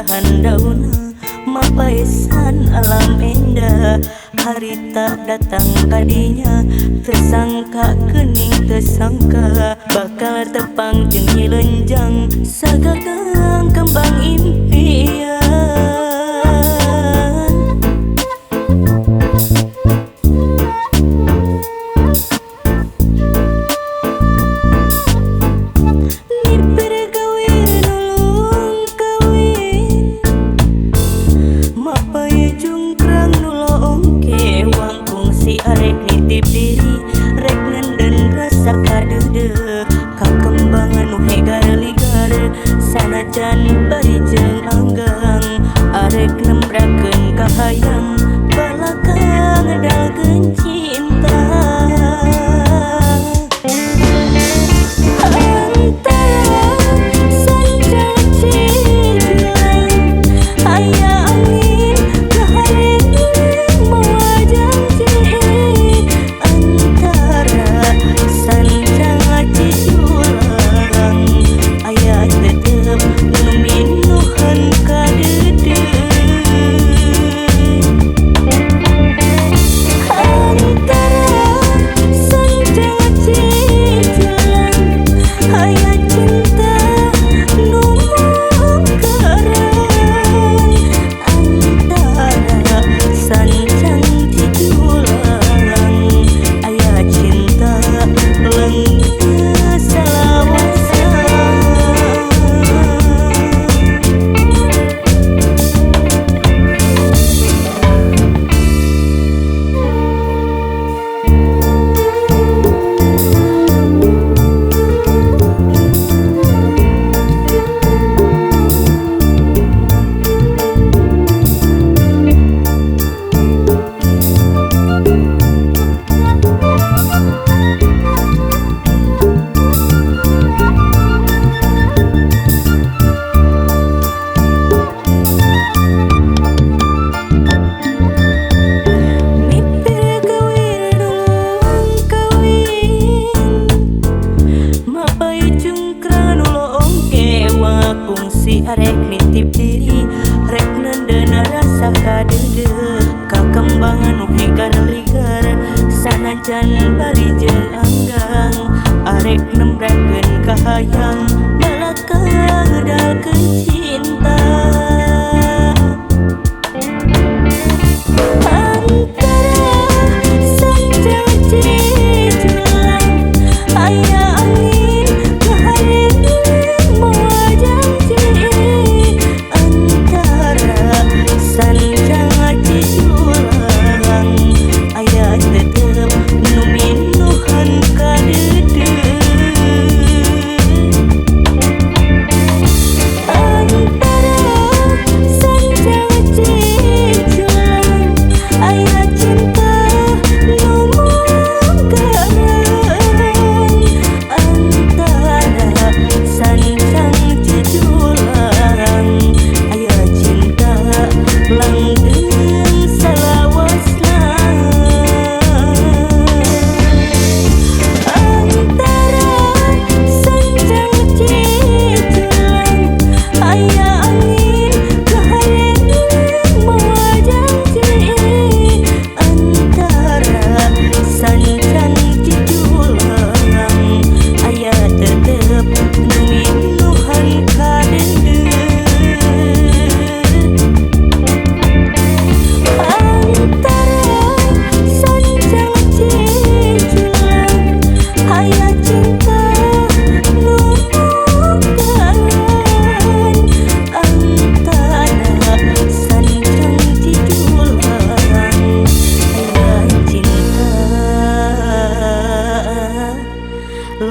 dahan dauna mapaisan alam indah. Harita datang kadinya tersangka kening tersangka bakal tepang jeung hilenjang sagagang kembang impian. Arek nitip diri rek nenden rasa kadeudeuk kakembangan nu hegar ligar sanajan bari jeung anggang arek nembrakeun kahayang balakang ngedalkeun cinta. Arek nitip diri rek nenden rasa kadeudeuk kakembangan nu hegar ligar sanajan bari jeung anggang arek nembrakeun kahayang balakang ngedalkeun cinta.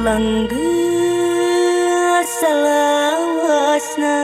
Langgeu salawasna